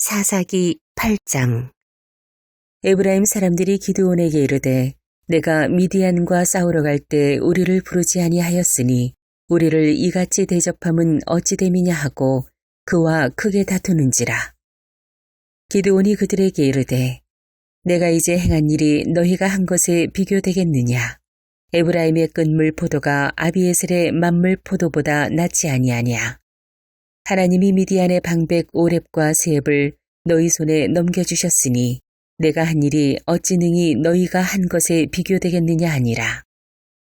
사사기 8장. 에브라임 사람들이 기드온에게 이르되 내가 미디안과 싸우러 갈 때 우리를 부르지 아니하였으니 우리를 이같이 대접함은 어찌 됨이냐 하고 그와 크게 다투는지라. 기드온이 그들에게 이르되 내가 이제 행한 일이 너희가 한 것에 비교되겠느냐. 에브라임의 끈물 포도가 아비에셀의 만물 포도보다 낫지 아니하냐. 하나님이 미디안의 방백 오렙과 세heb을 너희 손에 넘겨주셨으니 내가 한 일이 어찌 능히 너희가 한 것에 비교되겠느냐 하니라.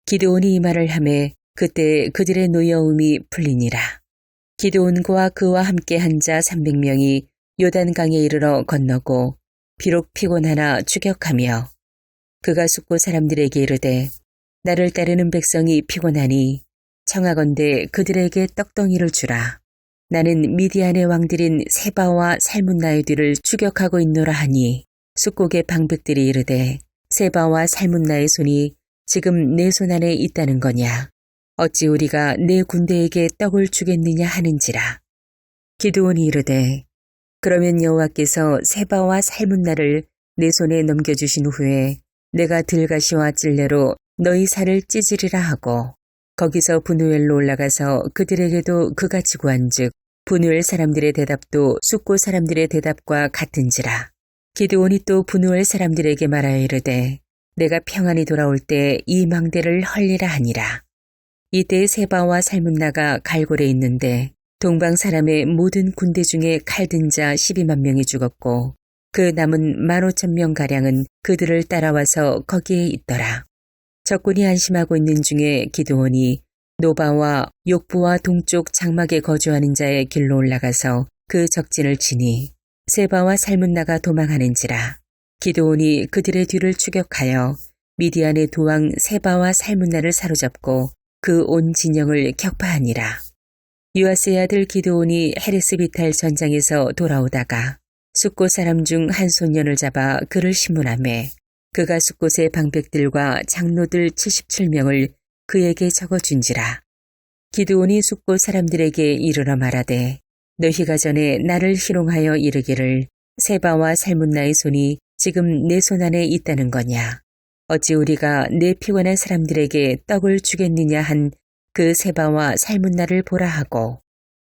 기드온이 이 말을 하매 그때 그들의 노여움이 풀리니라. 기드온과 그와 함께 한 자 300명이 요단강에 이르러 건너고 비록 피곤하나 추격하며 그가 숙고 사람들에게 이르되 나를 따르는 백성이 피곤하니 청하건대 그들에게 떡덩이를 주라. 나는 미디안의 왕들인 세바와 살문나의 뒤를 추격하고 있노라 하니 숙곡의 방백들이 이르되 세바와 살문나의 손이 지금 내 손 안에 있다는 거냐. 어찌 우리가 내 군대에게 떡을 주겠느냐 하는지라. 기드온이 이르되 그러면 여호와께서 세바와 살문나를 내 손에 넘겨주신 후에 내가 들가시와 찔레로 너희 살을 찢으리라 하고 거기서 분우엘로 올라가서 그들에게도 그같이 구한즉 분우엘 사람들의 대답도 숙고 사람들의 대답과 같은지라. 기드온이 또 분우엘 사람들에게 말하여 이르되 내가 평안히 돌아올 때 이 망대를 헐리라 하니라. 이때 세바와 살문나가 갈골에 있는데 동방 사람의 모든 군대 중에 칼든 자 12만 명이 죽었고 그 남은 15,000명가량은 그들을 따라와서 거기에 있더라. 적군이 안심하고 있는 중에 기드온이 노바와 욕부와 동쪽 장막에 거주하는 자의 길로 올라가서 그 적진을 치니 세바와 살문나가 도망하는지라. 기드온이 그들의 뒤를 추격하여 미디안의 도왕 세바와 살문나를 사로잡고 그 온 진영을 격파하니라. 유아스의 아들 기드온이 헤레스비탈 전장에서 돌아오다가 숫곳 사람 중 한 소년을 잡아 그를 심문하매 그가 숫곳의 방백들과 장로들 77명을 그에게 적어준지라. 기드온이 숫곳 사람들에게 이르러 말하되 너희가 전에 나를 희롱하여 이르기를 세바와 살문나의 손이 지금 내 손 안에 있다는 거냐. 어찌 우리가 내 피곤한 사람들에게 떡을 주겠느냐 한 그 세바와 살문나를 보라 하고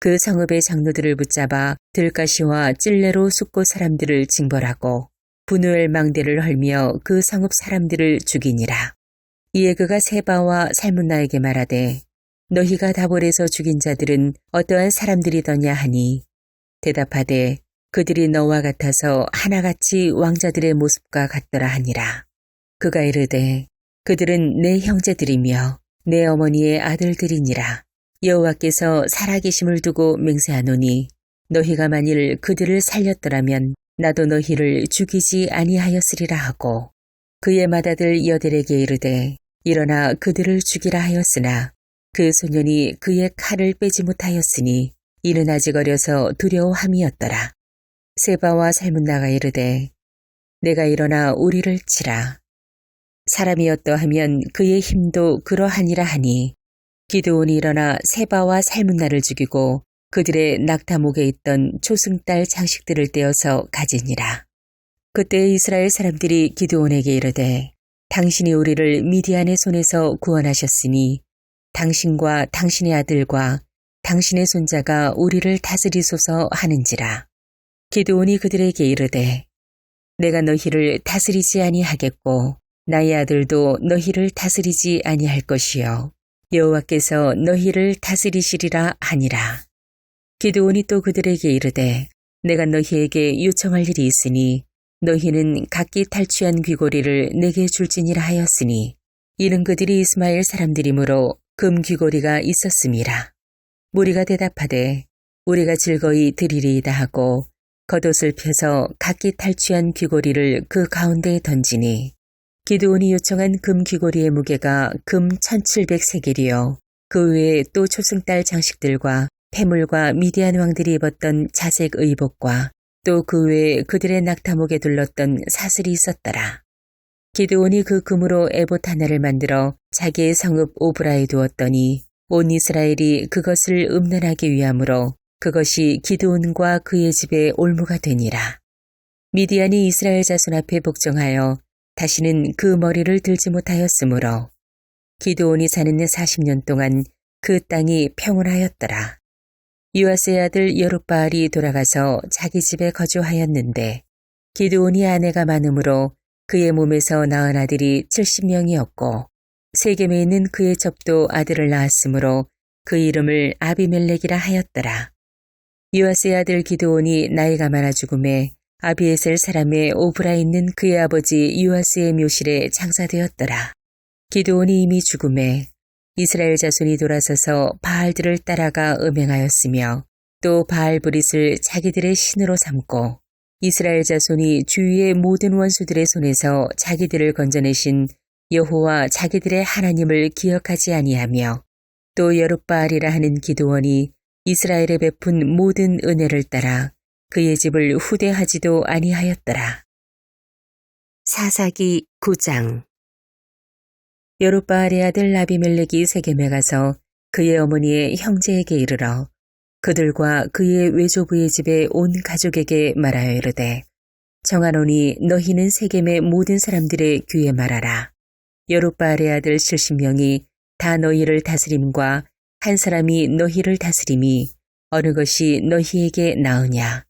그 성읍의 장로들을 붙잡아 들가시와 찔레로 숫곳 사람들을 징벌하고 분우엘 망대를 헐며 그 성읍 사람들을 죽이니라. 이에 그가 세바와 살문나에게 말하되 너희가 다볼에서 죽인 자들은 어떠한 사람들이더냐 하니 대답하되 그들이 너와 같아서 하나같이 왕자들의 모습과 같더라 하니라. 그가 이르되 그들은 내 형제들이며 내 어머니의 아들들이니라. 여호와께서 살아계심을 두고 맹세하노니 너희가 만일 그들을 살렸더라면 나도 너희를 죽이지 아니하였으리라 하고 그의 맏아들 여델에게 이르되 일어나 그들을 죽이라 하였으나 그 소년이 그의 칼을 빼지 못하였으니 이는 아직 어려서 두려워함이었더라. 세바와 살문나가 이르되 내가 일어나 우리를 치라. 사람이 어떠하면 그의 힘도 그러하니라 하니 기드온이 일어나 세바와 살문나를 죽이고 그들의 낙타목에 있던 초승달 장식들을 떼어서 가지니라. 그때 이스라엘 사람들이 기드온에게 이르되 당신이 우리를 미디안의 손에서 구원하셨으니 당신과 당신의 아들과 당신의 손자가 우리를 다스리소서 하는지라. 기드온이 그들에게 이르되 내가 너희를 다스리지 아니하겠고 나의 아들도 너희를 다스리지 아니할 것이요 여호와께서 너희를 다스리시리라 하니라. 기드온이 또 그들에게 이르되 내가 너희에게 요청할 일이 있으니 너희는 각기 탈취한 귀고리를 내게 줄지니라 하였으니 이는 그들이 이스마엘 사람들이므로 금 귀고리가 있었음이라. 무리가 대답하되 우리가 즐거이 드리리이다 하고 겉옷을 펴서 각기 탈취한 귀고리를 그 가운데에 던지니 기드온이 요청한 금 귀고리의 무게가 금 1700세겔이요 그 외에 또 초승달 장식들과 폐물과 미디안 왕들이 입었던 자색 의복과 또 그 외에 그들의 낙타목에 둘렀던 사슬이 있었더라. 기드온이 그 금으로 에봇 하나를 만들어 자기의 성읍 오브라에 두었더니 온 이스라엘이 그것을 음란하기 위함으로 그것이 기드온과 그의 집에 올무가 되니라. 미디안이 이스라엘 자손 앞에 복종하여 다시는 그 머리를 들지 못하였으므로 기드온이 사는 40년 동안 그 땅이 평온하였더라. 요아스의 아들 여룻바알이 돌아가서 자기 집에 거주하였는데 기드온이 아내가 많으므로 그의 몸에서 낳은 아들이 70명이었고 세겜에 있는 그의 첩도 아들을 낳았으므로 그 이름을 아비멜렉이라 하였더라. 요아스의 아들 기드온이 나이가 많아 죽음에 아비에셀 사람의 오브라에 있는 그의 아버지 요아스의 묘실에 장사되었더라. 기드온이 이미 죽음에 이스라엘 자손이 돌아서서 바알들을 따라가 음행하였으며 또 바알브릿을 자기들의 신으로 삼고 이스라엘 자손이 주위의 모든 원수들의 손에서 자기들을 건져내신 여호와 자기들의 하나님을 기억하지 아니하며 또 여룻바알이라 하는 기드온이 이스라엘에 베푼 모든 은혜를 따라 그의 집을 후대하지도 아니하였더라. 사사기 9장. 여룻바알의 아들 아비멜렉이 세겜에 가서 그의 어머니의 형제에게 이르러 그들과 그의 외조부의 집에 온 가족에게 말하여 이르되 정하노니 너희는 세겜의 모든 사람들의 귀에 말하라. 여룻바알의 아들 70명이 다 너희를 다스림과 한 사람이 너희를 다스림이 어느 것이 너희에게 나으냐.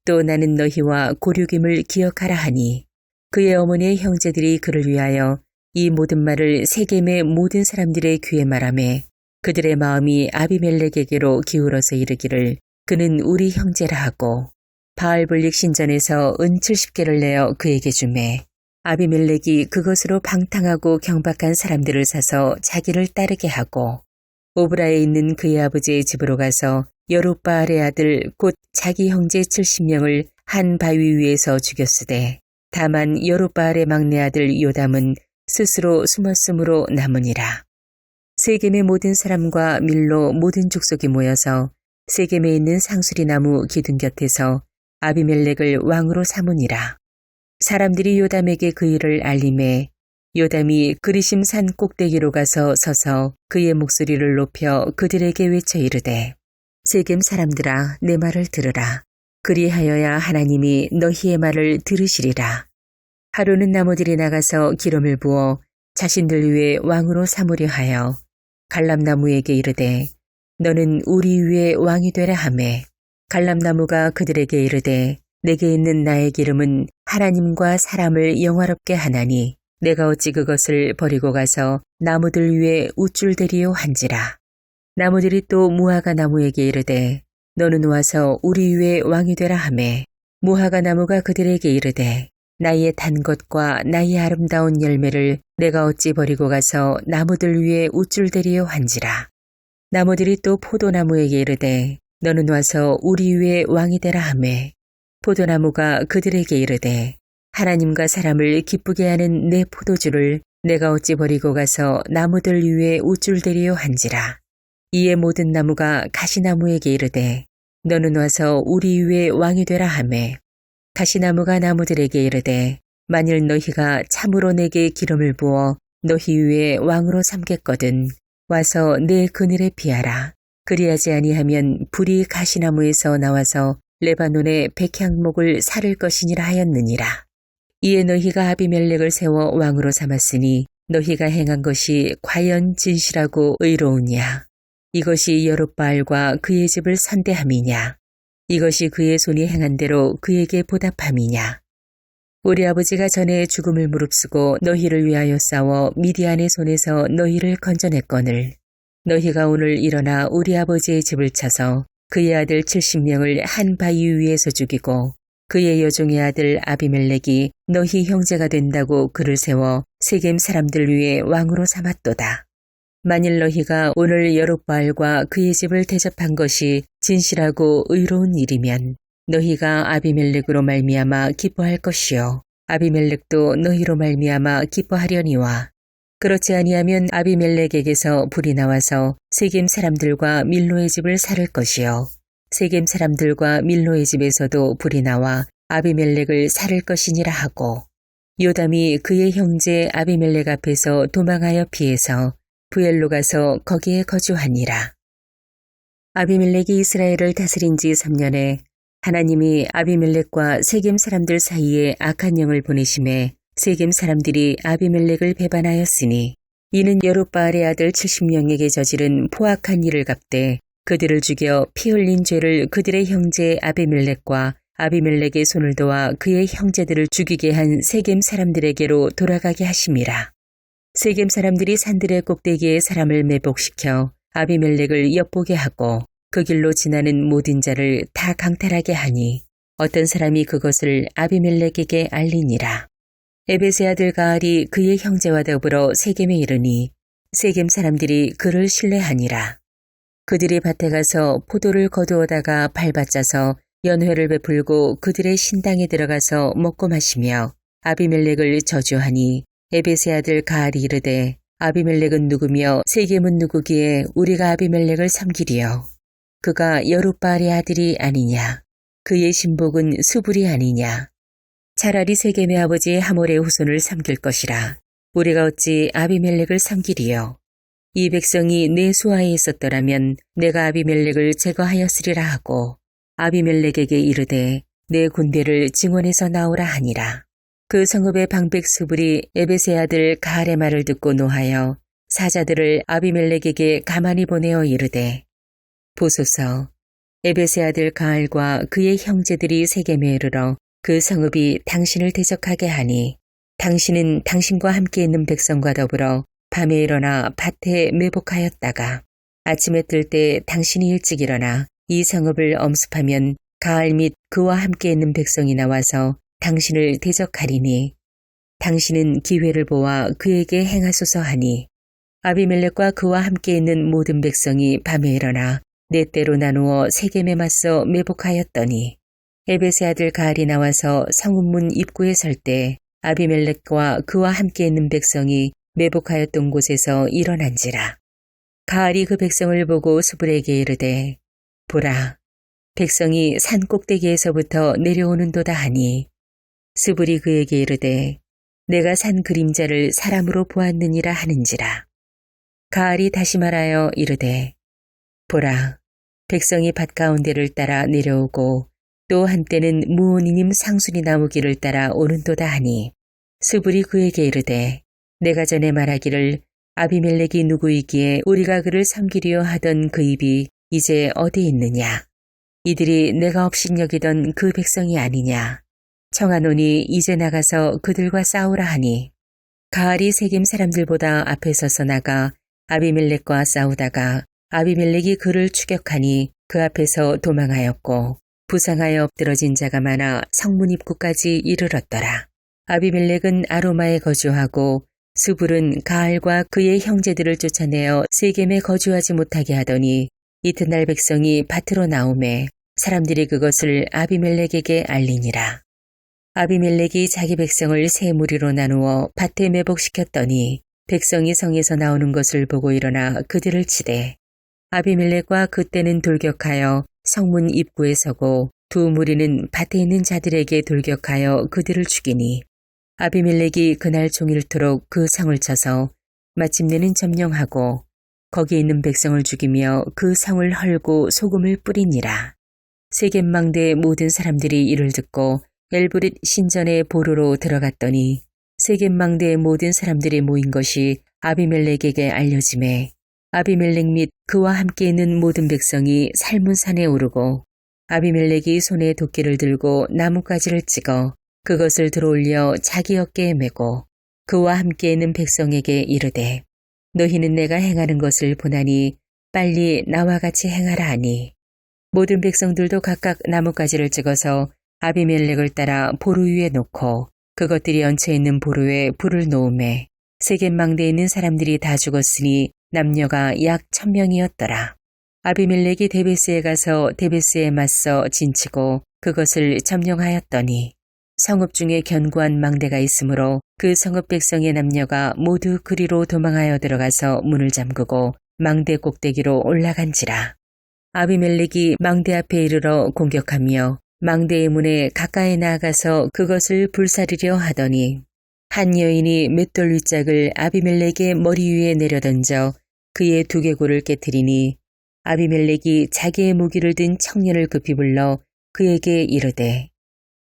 또 나는 너희와 고륙임을 기억하라 하니 그의 어머니의 형제들이 그를 위하여 이 모든 말을 세겜의 모든 사람들의 귀에 말하매 그들의 마음이 아비멜렉에게로 기울어서 이르기를 그는 우리 형제라 하고 바알불릭 신전에서 은 70개를 내어 그에게 주매 아비멜렉이 그것으로 방탕하고 경박한 사람들을 사서 자기를 따르게 하고 오브라에 있는 그의 아버지의 집으로 가서 여룻바알의 아들 곧 자기 형제 70명을 한 바위 위에서 죽였으되 다만 여룻바알의 막내 아들 요담은 스스로 숨었으므로 남으니라. 세겜의 모든 사람과 밀로 모든 족속이 모여서 세겜에 있는 상수리 나무 기둥 곁에서 아비멜렉을 왕으로 삼으니라. 사람들이 요담에게 그 일을 알림해 요담이 그리심 산 꼭대기로 가서 서서 그의 목소리를 높여 그들에게 외쳐 이르되 세겜 사람들아 내 말을 들으라. 그리하여야 하나님이 너희의 말을 들으시리라. 하루는 나무들이 나가서 기름을 부어 자신들 위에 왕으로 삼으려 하여 갈람나무에게 이르되 너는 우리 위에 왕이 되라 하매 갈람나무가 그들에게 이르되 내게 있는 나의 기름은 하나님과 사람을 영화롭게 하나니 내가 어찌 그것을 버리고 가서 나무들 위에 우쭐대리요 한지라. 나무들이 또 무화과 나무에게 이르되 너는 와서 우리 위에 왕이 되라 하매 무화과 나무가 그들에게 이르되 나의 단 것과 나의 아름다운 열매를 내가 어찌 버리고 가서 나무들 위에 우쭐대리요 한지라. 나무들이 또 포도나무에게 이르되 너는 와서 우리 위에 왕이 되라 하매 포도나무가 그들에게 이르되 하나님과 사람을 기쁘게 하는 내 포도주를 내가 어찌 버리고 가서 나무들 위에 우쭐대리요 한지라. 이에 모든 나무가 가시나무에게 이르되 너는 와서 우리 위에 왕이 되라 하매 가시나무가 나무들에게 이르되 만일 너희가 참으로 내게 기름을 부어 너희 위에 왕으로 삼겠거든 와서 내 그늘에 피하라. 그리하지 아니하면 불이 가시나무에서 나와서 레바논의 백향목을 사를 것이니라 하였느니라. 이에 너희가 아비멜렉을 세워 왕으로 삼았으니 너희가 행한 것이 과연 진실하고 의로우냐. 이것이 여룻바알과 그의 집을 선대함이냐. 이것이 그의 손이 행한 대로 그에게 보답함이냐. 우리 아버지가 전에 죽음을 무릅쓰고 너희를 위하여 싸워 미디안의 손에서 너희를 건져냈거늘 너희가 오늘 일어나 우리 아버지의 집을 쳐서 그의 아들 70명을 한 바위 위에서 죽이고 그의 여종의 아들 아비멜렉이 너희 형제가 된다고 그를 세워 세겜 사람들 위에 왕으로 삼았도다. 만일 너희가 오늘 여룻바알과 그의 집을 대접한 것이 진실하고 의로운 일이면 너희가 아비멜렉으로 말미암아 기뻐할 것이요 아비멜렉도 너희로 말미암아 기뻐하려니와 그렇지 아니하면 아비멜렉에게서 불이 나와서 세겜 사람들과 밀로의 집을 살을 것이요 세겜 사람들과 밀로의 집에서도 불이 나와 아비멜렉을 살을 것이니라 하고 요담이 그의 형제 아비멜렉 앞에서 도망하여 피해서 부엘로 가서 거기에 거주하니라. 아비멜렉이 이스라엘을 다스린 지 3년에 하나님이 아비멜렉과 세겜 사람들 사이에 악한 영을 보내심에 세겜 사람들이 아비멜렉을 배반하였으니 이는 여룻바알의 아들 70명에게 저지른 포악한 일을 갚되 그들을 죽여 피 흘린 죄를 그들의 형제 아비멜렉과 아비멜렉의 손을 도와 그의 형제들을 죽이게 한 세겜 사람들에게로 돌아가게 하심이라. 세겜 사람들이 산들의 꼭대기에 사람을 매복시켜 아비멜렉을 엿보게 하고 그 길로 지나는 모든 자를 다 강탈하게 하니 어떤 사람이 그것을 아비멜렉에게 알리니라. 에벳의 아들 가알이 그의 형제와 더불어 세겜에 이르니 세겜 사람들이 그를 신뢰하니라. 그들이 밭에 가서 포도를 거두어다가 밟아짜서 연회를 베풀고 그들의 신당에 들어가서 먹고 마시며 아비멜렉을 저주하니 에벳의 아들 가알이 이르되 아비멜렉은 누구며 세겜은 누구기에 우리가 아비멜렉을 섬기리요. 그가 여룻바알의 아들이 아니냐. 그의 신복은 수불이 아니냐. 차라리 세겜의 아버지 하몰의 후손을 섬길 것이라. 우리가 어찌 아비멜렉을 섬기리요. 이 백성이 내 수하에 있었더라면 내가 아비멜렉을 제거하였으리라 하고 아비멜렉에게 이르되 내 군대를 증원해서 나오라 하니라. 그 성읍의 방백 수불이 에벳의 아들 가알의 말을 듣고 노하여 사자들을 아비멜렉에게 가만히 보내어 이르되 보소서 에벳의 아들 가알과 그의 형제들이 세겜에 이르러 그 성읍이 당신을 대적하게 하니 당신은 당신과 함께 있는 백성과 더불어 밤에 일어나 밭에 매복하였다가 아침에 뜰 때 당신이 일찍 일어나 이 성읍을 엄습하면 가알 및 그와 함께 있는 백성이 나와서 당신을 대적하리니 당신은 기회를 보아 그에게 행하소서 하니 아비멜렉과 그와 함께 있는 모든 백성이 밤에 일어나 네 때로 나누어 세겜에 맞서 매복하였더니 에벳의 아들 가알이 나와서 성읍문 입구에 설 때 아비멜렉과 그와 함께 있는 백성이 매복하였던 곳에서 일어난지라. 가알이 그 백성을 보고 수불에게 이르되 보라 백성이 산 꼭대기에서부터 내려오는도다 하니 수불이 그에게 이르되 내가 산 그림자를 사람으로 보았느니라 하는지라. 가알이 다시 말하여 이르되 보라 백성이 밭 가운데를 따라 내려오고 또 한때는 무오니님 상순이 나무 길을 따라 오는도다 하니 수불이 그에게 이르되 내가 전에 말하기를 아비멜렉이 누구이기에 우리가 그를 섬기려 하던 그 입이 이제 어디 있느냐. 이들이 내가 업신여기던 그 백성이 아니냐. 청하노니 이제 나가서 그들과 싸우라 하니 가알이 세겜 사람들보다 앞에 서서 나가 아비멜렉과 싸우다가 아비멜렉이 그를 추격하니 그 앞에서 도망하였고 부상하여 엎드러진 자가 많아 성문 입구까지 이르렀더라. 아비멜렉은 아로마에 거주하고 수불은 가알과 그의 형제들을 쫓아내어 세겜에 거주하지 못하게 하더니 이튿날 백성이 밭으로 나오매 사람들이 그것을 아비멜렉에게 알리니라. 아비멜렉이 자기 백성을 세 무리로 나누어 밭에 매복시켰더니 백성이 성에서 나오는 것을 보고 일어나 그들을 치되 아비멜렉과 그때는 돌격하여 성문 입구에 서고 두 무리는 밭에 있는 자들에게 돌격하여 그들을 죽이니 아비멜렉이 그날 종일토록 그 성을 쳐서 마침내는 점령하고 거기 있는 백성을 죽이며 그 성을 헐고 소금을 뿌리니라. 세겜 망대의 모든 사람들이 이를 듣고 엘브릿 신전의 보루로 들어갔더니 세겜 망대의 모든 사람들이 모인 것이 아비멜렉에게 알려지매 아비멜렉 및 그와 함께 있는 모든 백성이 살문산에 오르고 아비멜렉이 손에 도끼를 들고 나뭇가지를 찍어 그것을 들어올려 자기 어깨에 메고 그와 함께 있는 백성에게 이르되 너희는 내가 행하는 것을 보나니 빨리 나와 같이 행하라 하니 모든 백성들도 각각 나뭇가지를 찍어서 아비멜렉을 따라 보루 위에 놓고 그것들이 얹혀 있는 보루에 불을 놓음에 세겜 망대에 있는 사람들이 다 죽었으니 남녀가 약 1000명이었더라. 아비멜렉이 데베스에 가서 데베스에 맞서 진치고 그것을 점령하였더니 성읍 중에 견고한 망대가 있으므로 그 성읍 백성의 남녀가 모두 그리로 도망하여 들어가서 문을 잠그고 망대 꼭대기로 올라간지라. 아비멜렉이 망대 앞에 이르러 공격하며 망대의 문에 가까이 나아가서 그것을 불사르려 하더니 한 여인이 맷돌 윗짝을 아비멜렉의 머리 위에 내려던져 그의 두개골을 깨뜨리니 아비멜렉이 자기의 무기를 든 청년을 급히 불러 그에게 이르되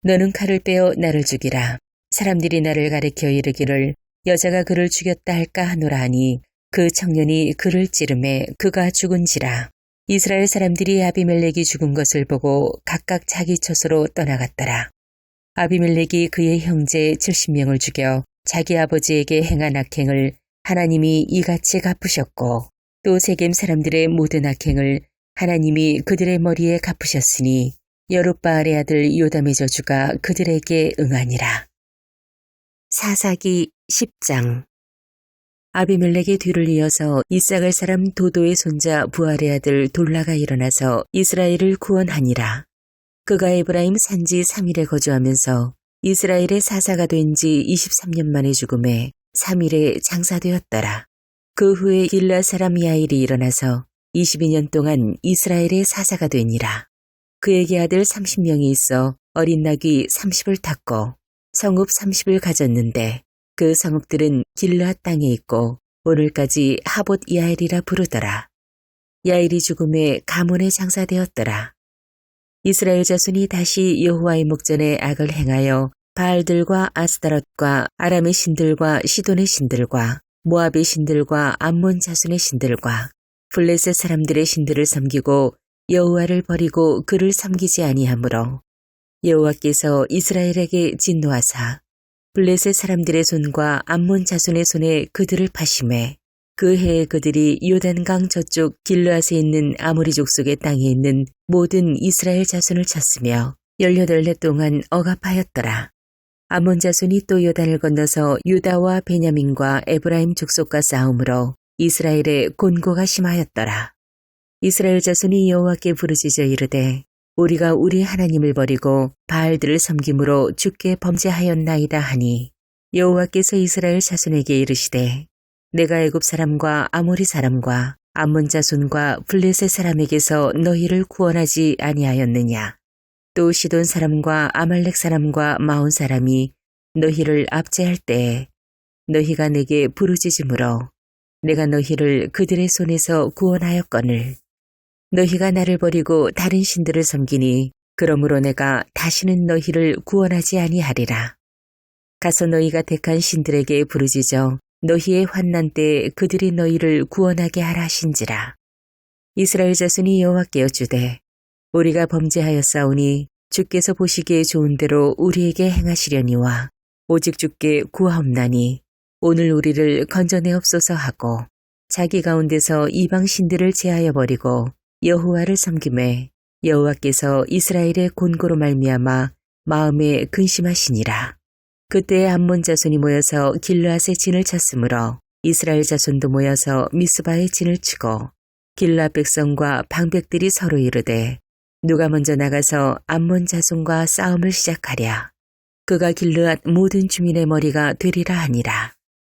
너는 칼을 빼어 나를 죽이라. 사람들이 나를 가리켜 이르기를 여자가 그를 죽였다 할까 하노라 하니 그 청년이 그를 찌르매 그가 죽은지라. 이스라엘 사람들이 아비멜렉이 죽은 것을 보고 각각 자기 처소로 떠나갔더라. 아비멜렉이 그의 형제 70명을 죽여 자기 아버지에게 행한 악행을 하나님이 이같이 갚으셨고 또 세겜 사람들의 모든 악행을 하나님이 그들의 머리에 갚으셨으니 여룻바알의 아들 요담의 저주가 그들에게 응하니라. 사사기 10장. 아비멜렉의 뒤를 이어서 이삭을 사람 도도의 손자 부알의 아들 돌라가 일어나서 이스라엘을 구원하니라. 그가 에브라임 산지 3일에 거주하면서 이스라엘의 사사가 된 지 23년 만에 죽음에 3일에 장사되었더라. 그 후에 길라 사람 야일이 일어나서 22년 동안 이스라엘의 사사가 되니라. 그에게 아들 30명이 있어 어린 낙이 30을 탔고 성읍 30을 가졌는데 그 성읍들은 길라 땅에 있고 오늘까지 하봇 야일이라 부르더라. 야일이 죽음에 가문에 장사되었더라. 이스라엘 자손이 다시 여호와의 목전에 악을 행하여 바알들과 아스다롯과 아람의 신들과 시돈의 신들과 모압의 신들과 암몬 자손의 신들과 블레셋 사람들의 신들을 섬기고 여호와를 버리고 그를 섬기지 아니하므로 여호와께서 이스라엘에게 진노하사 블레셋 사람들의 손과 암몬 자손의 손에 그들을 파심해 그 해에 그들이 요단강 저쪽 길르앗에 있는 아모리 족속의 땅에 있는 모든 이스라엘 자손을 쳤으며 18해 동안 억압하였더라. 암몬 자손이 또 요단을 건너서 유다와 베냐민과 에브라임 족속과 싸움으로 이스라엘의 곤고가 심하였더라. 이스라엘 자손이 여호와께 부르짖어 이르되 우리가 우리 하나님을 버리고 바알들을 섬김으로 주께 범죄하였나이다 하니 여호와께서 이스라엘 자손에게 이르시되 내가 애굽 사람과 아모리 사람과 암몬 자손과 블레셋 사람에게서 너희를 구원하지 아니하였느냐. 또 시돈 사람과 아말렉 사람과 마온 사람이 너희를 압제할 때에 너희가 내게 부르짖음으로 내가 너희를 그들의 손에서 구원하였거늘 너희가 나를 버리고 다른 신들을 섬기니 그러므로 내가 다시는 너희를 구원하지 아니하리라. 가서 너희가 택한 신들에게 부르짖어 너희의 환난 때에 그들이 너희를 구원하게 하라 하신지라. 이스라엘 자손이 여호와께 여쭈되 우리가 범죄하였사오니 주께서 보시기에 좋은 대로 우리에게 행하시려니와 오직 주께 구하옵나니 오늘 우리를 건져내옵소서 하고 자기 가운데서 이방 신들을 제하여 버리고 여호와를 섬김에 여호와께서 이스라엘의 곤고로 말미암아 마음에 근심하시니라. 그때 암몬 자손이 모여서 길르앗의 진을 쳤으므로 이스라엘 자손도 모여서 미스바의 진을 치고 길르앗 백성과 방백들이 서로 이르되 누가 먼저 나가서 암몬 자손과 싸움을 시작하랴. 그가 길르앗 모든 주민의 머리가 되리라 하니라.